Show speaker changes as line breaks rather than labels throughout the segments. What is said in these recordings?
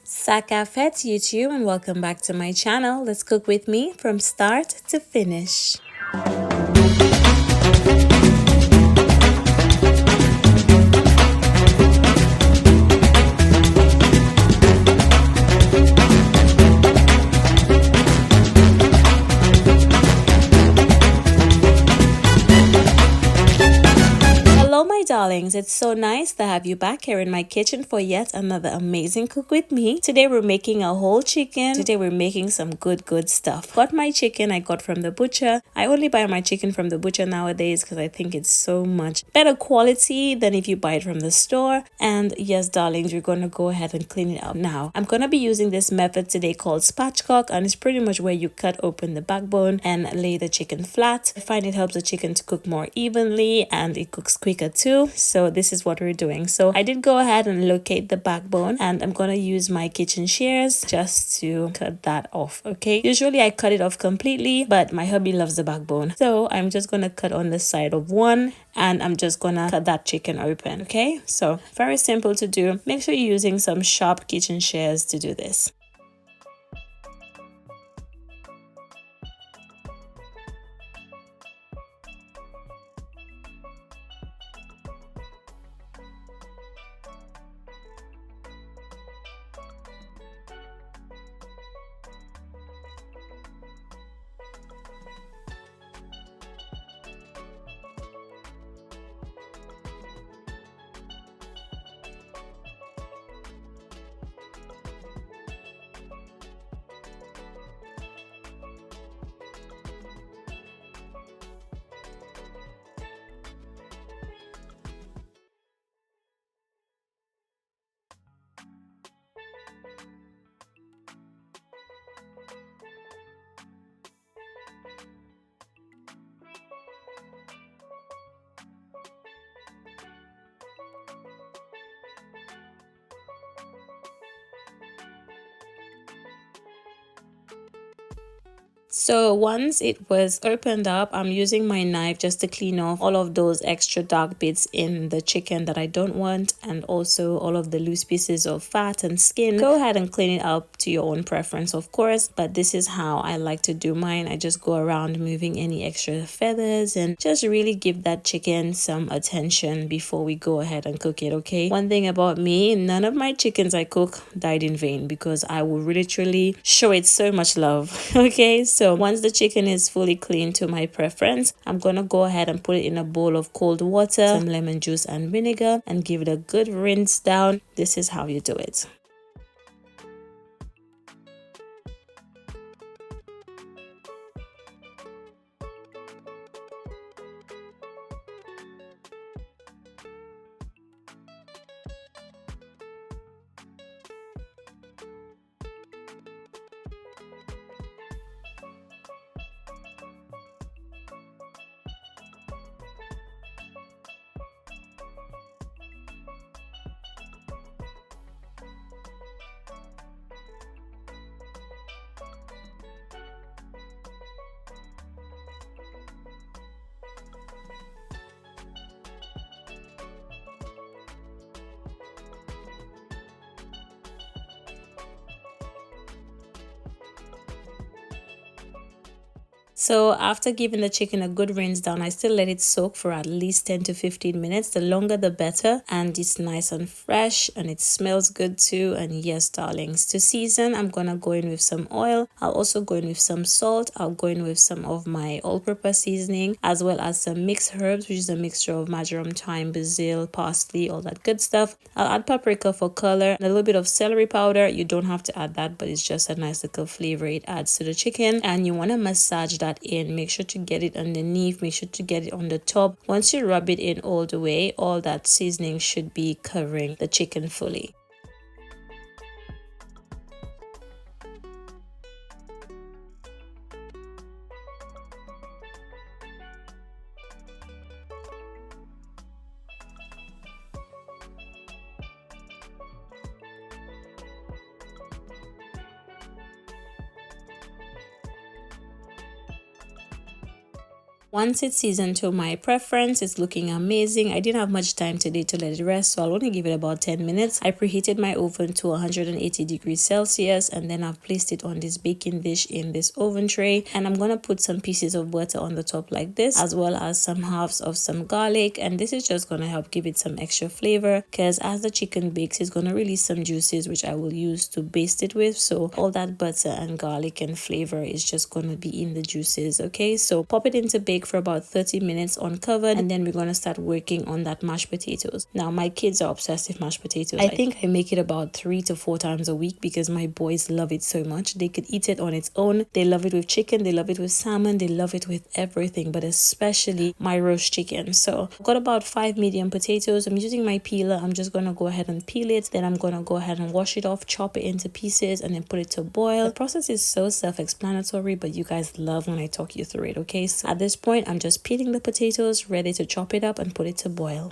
Sakafet YouTube, and welcome back to my channel. Let's cook with me from start to finish. Hello my darlings, it's so nice to have you back here in my kitchen for yet another amazing cook with me. Today we're making a whole chicken. Today we're making some good stuff. Got my chicken I got from the butcher. I only buy my chicken from the butcher nowadays because I think it's so much better quality than if you buy it from the store. And yes darlings, we're gonna go ahead and clean it up now. I'm gonna be using this method today called spatchcock, and it's pretty much where you cut open the backbone and lay the chicken flat. I find it helps the chicken to cook more evenly and it cooks quicker too. So this is what we're doing. So I did go ahead and locate the backbone, and I'm gonna use my kitchen shears just to cut that off. Okay, usually I cut it off completely, but my hubby loves the backbone, so I'm just gonna cut on the side of one and I'm just gonna cut that chicken open. Okay, so very simple to do. Make sure you're using some sharp kitchen shears to do this. So once it was opened up, I'm using my knife just to clean off all of those extra dark bits in the chicken that I don't want, and also all of the loose pieces of fat and skin. Go ahead and clean it up to your own preference, of course, but this is how I like to do mine. I just go around moving any extra feathers and just really give that chicken some attention before we go ahead and cook it. Okay, one thing about me, none of my chickens I cook died in vain, because I will literally show it so much love. Okay, so once the chicken is fully clean to my preference, I'm gonna go ahead and put it in a bowl of cold water, some lemon juice and vinegar, and give it a good rinse down. This is how you do it. So after giving the chicken a good rinse down, I still let it soak for at least 10 to 15 minutes. The longer the better, and it's nice and fresh and it smells good too. And yes darlings, to season, I'm gonna go in with some oil. I'll also go in with some salt. I'll go in with some of my all-purpose seasoning, as well as some mixed herbs, which is a mixture of marjoram, thyme, basil, parsley, all that good stuff. I'll add paprika for color and a little bit of celery powder. You don't have to add that, but it's just a nice little flavor it adds to the chicken. And you want to massage that in. Make sure to get it underneath, make sure to get it on the top. Once you rub it in all the way, all that seasoning should be covering the chicken fully. Once it's seasoned to my preference, it's looking amazing. I didn't have much time today to let it rest, so I'll only give it about 10 minutes. I preheated my oven to 180 degrees Celsius, and then I've placed it on this baking dish in this oven tray. And I'm gonna put some pieces of butter on the top like this, as well as some halves of some garlic. And this is just gonna help give it some extra flavor, because as the chicken bakes, it's gonna release some juices which I will use to baste it with. So all that butter and garlic and flavor is just gonna be in the juices. Okay, so pop it into bake for about 30 minutes uncovered, and then we're going to start working on that mashed potatoes. Now my kids are obsessed with mashed potatoes. I think I make it about 3 to 4 times a week because my boys love it so much. They could eat it on its own. They love it with chicken, they love it with salmon, they love it with everything, but especially my roast chicken. So I've got about 5 medium potatoes. I'm using my peeler. I'm just going to go ahead and peel it, then I'm going to go ahead and wash it off, chop it into pieces, and then put it to boil. The process is so self-explanatory, but you guys love when I talk you through it. Okay, so at this point I'm just peeling the potatoes, ready to chop it up and put it to boil.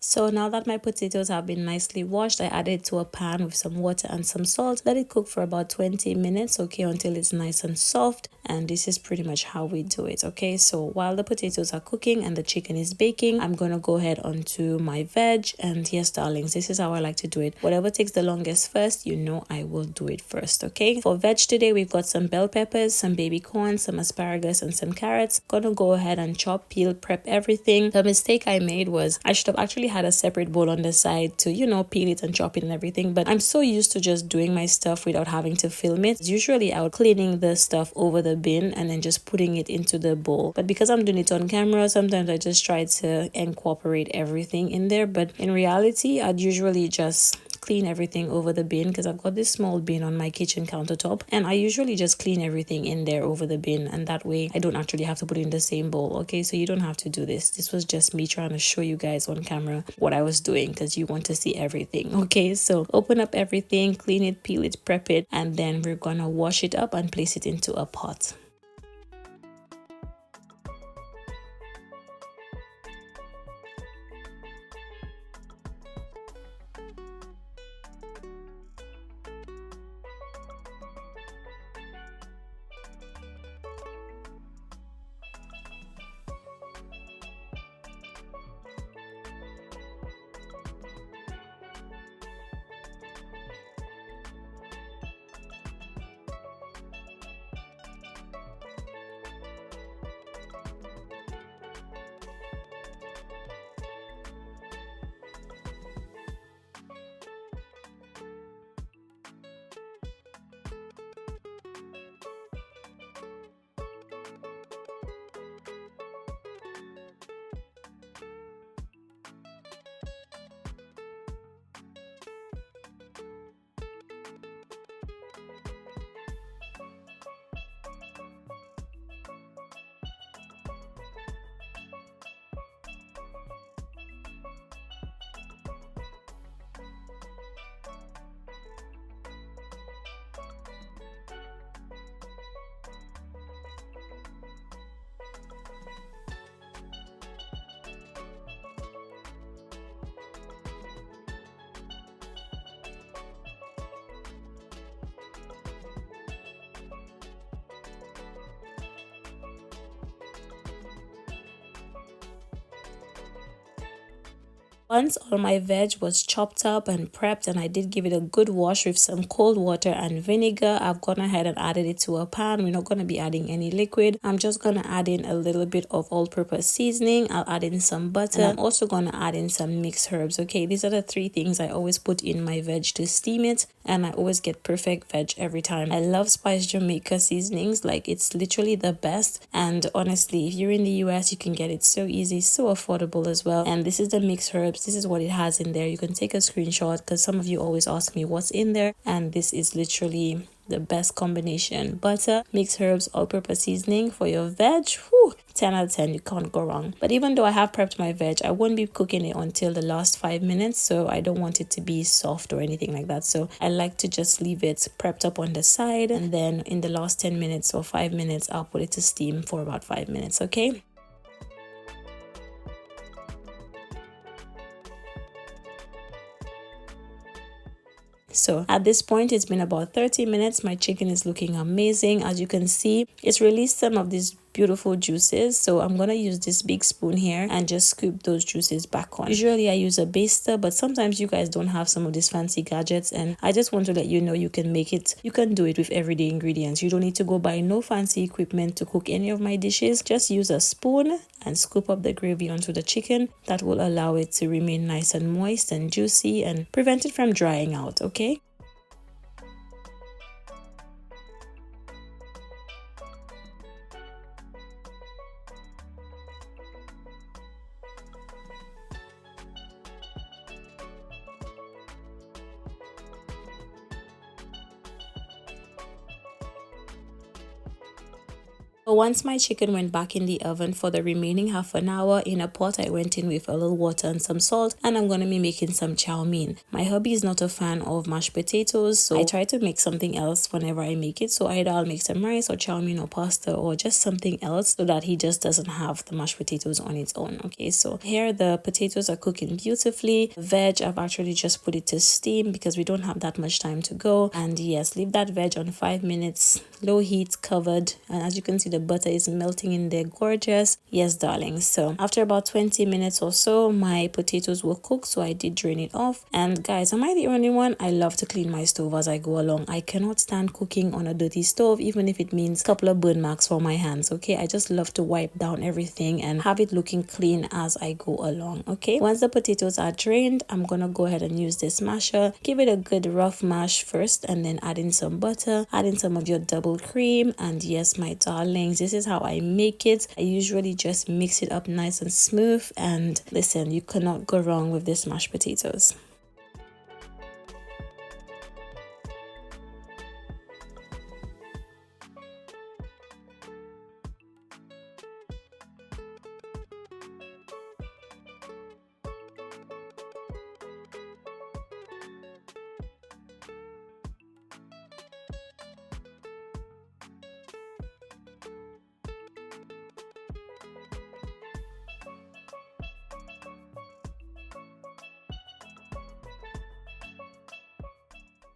So now that my potatoes have been nicely washed, I added it to a pan with some water and some salt. Let it cook for about 20 minutes, okay, until it's nice and soft. And this is pretty much how we do it, okay? So while the potatoes are cooking and the chicken is baking, I'm gonna go ahead onto my veg. And yes, darlings, this is how I like to do it. Whatever takes the longest first, you know I will do it first, okay? For veg today, we've got some bell peppers, some baby corn, some asparagus, and some carrots. Gonna go ahead and chop, peel, prep everything. The mistake I made was I should have actually had a separate bowl on the side to, you know, peel it and chop it and everything, but I'm so used to just doing my stuff without having to film it. Usually I would cleaning the stuff over the bin and then just putting it into the bowl, but because I'm doing it on camera, sometimes I just try to incorporate everything in there. But in reality, I'd usually just clean everything over the bin, because I've got this small bin on my kitchen countertop, and I usually just clean everything in there over the bin, and that way I don't actually have to put it in the same bowl. Okay, so you don't have to do this. This was just me trying to show you guys on camera what I was doing, because you want to see everything. Okay, so open up everything, clean it, peel it, prep it, and then we're gonna wash it up and place it into a pot. Once all my veg was chopped up and prepped, and I did give it a good wash with some cold water and vinegar, I've gone ahead and added it to a pan. We're not going to be adding any liquid. I'm just going to add in a little bit of all-purpose seasoning. I'll add in some butter, and I'm also going to add in some mixed herbs. Okay, these are the 3 things I always put in my veg to steam it, and I always get perfect veg every time. I love Spice Jamaica seasonings, like it's literally the best. And honestly, if you're in the US, you can get it so easy, so affordable as well. And this is the mixed herbs. This is what it has in there. You can take a screenshot because some of you always ask me what's in there, and this is literally the best combination. Butter, mixed herbs, all-purpose seasoning for your veg. Whew, 10 out of 10, you can't go wrong. But even though I have prepped my veg, I won't be cooking it until the last 5 minutes, so I don't want it to be soft or anything like that. So I like to just leave it prepped up on the side, and then in the last 10 minutes or 5 minutes, I'll put it to steam for about 5 minutes. Okay. So at this point, it's been about 30 minutes. My chicken is looking amazing. As you can see, it's released some of these beautiful juices, so I'm gonna use this big spoon here and just scoop those juices back on. Usually I use a baster, but sometimes you guys don't have some of these fancy gadgets, and I just want to let you know you can make it, you can do it with everyday ingredients. You don't need to go buy no fancy equipment to cook any of my dishes. Just use a spoon and scoop up the gravy onto the chicken. That will allow it to remain nice and moist and juicy and prevent it from drying out. Okay. So once my chicken went back in the oven for the remaining half an hour, in a pot I went in with a little water and some salt, and I'm going to be making some chow mein. My hubby is not a fan of mashed potatoes, so I try to make something else whenever I make it. So either I'll make some rice or chow mein or pasta or just something else so that he just doesn't have the mashed potatoes on its own. Okay, so here the potatoes are cooking beautifully. Veg, I've actually just put it to steam because we don't have that much time to go. And yes, leave that veg on 5 minutes, low heat, covered, and as you can see, the butter is melting in there. Gorgeous. Yes, darling. So after about 20 minutes or so, my potatoes were cooked, so I did drain it off. And guys, am I the only one? I love to clean my stove as I go along. I cannot stand cooking on a dirty stove, even if it means a couple of burn marks for my hands. Okay, I just love to wipe down everything and have it looking clean as I go along. Okay, once the potatoes are drained, I'm gonna go ahead and use this masher. Give it a good rough mash first, and then add in some butter, add in some of your double cream. And yes, my darlings, this is how I make it. I usually just mix it up nice and smooth, and listen, you cannot go wrong with this mashed potatoes.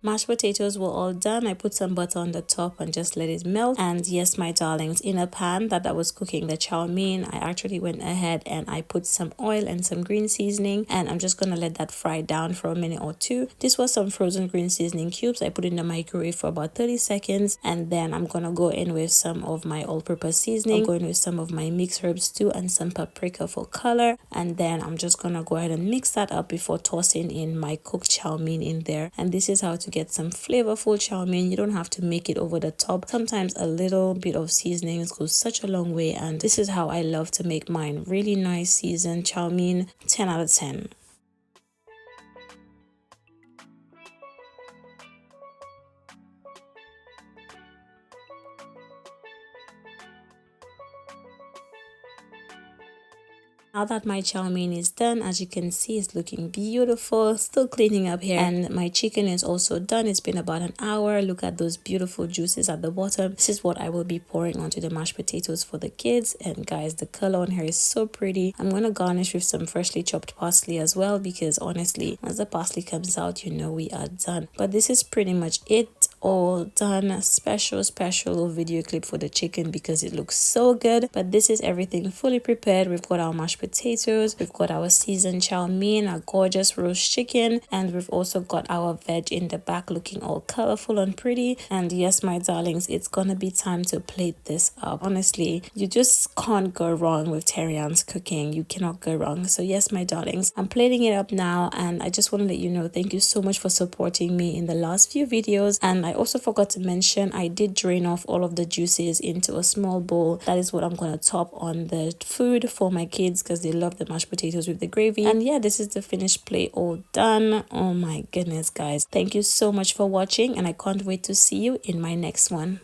Mashed potatoes were all done. I put some butter on the top and just let it melt. And yes, my darlings, in a pan that I was cooking the chow mein, I actually went ahead and I put some oil and some green seasoning, and I'm just gonna let that fry down for a minute or two. This was some frozen green seasoning cubes. I put in the microwave for about 30 seconds, and then I'm gonna go in with some of my all-purpose seasoning. I'm going with some of my mixed herbs too and some paprika for color, and then I'm just gonna go ahead and mix that up before tossing in my cooked chow mein in there. And this is how to get some flavorful chow mein. You don't have to make it over the top. Sometimes a little bit of seasonings goes such a long way, and this is how I love to make mine. Really nice seasoned chow mein. 10 out of 10. Now that my chow mein is done, as you can see, it's looking beautiful. Still cleaning up here, and my chicken is also done. It's been about an hour. Look at those beautiful juices at the bottom. This is what I will be pouring onto the mashed potatoes for the kids. And guys, the color on here is so pretty. I'm gonna garnish with some freshly chopped parsley as well, because honestly, once the parsley comes out, you know we are done. But this is pretty much it. all done. Special video clip for the chicken because it looks so good. But this is everything fully prepared. We've got our mashed potatoes, we've got our seasoned chow mein, our gorgeous roast chicken, and we've also got our veg in the back looking all colorful and pretty. And yes, my darlings, it's gonna be time to plate this up. Honestly, you just can't go wrong with TERRI-ANN'S cooking. You cannot go wrong. So yes, my darlings, I'm plating it up now, and I just want to let you know, thank you so much for supporting me in the last few videos. And I also forgot to mention, I did drain off all of the juices into a small bowl. That is what I'm gonna top on the food for my kids because they love the mashed potatoes with the gravy. And yeah, this is the finished plate all done. Oh my goodness, guys, thank you so much for watching, and I can't wait to see you in my next one.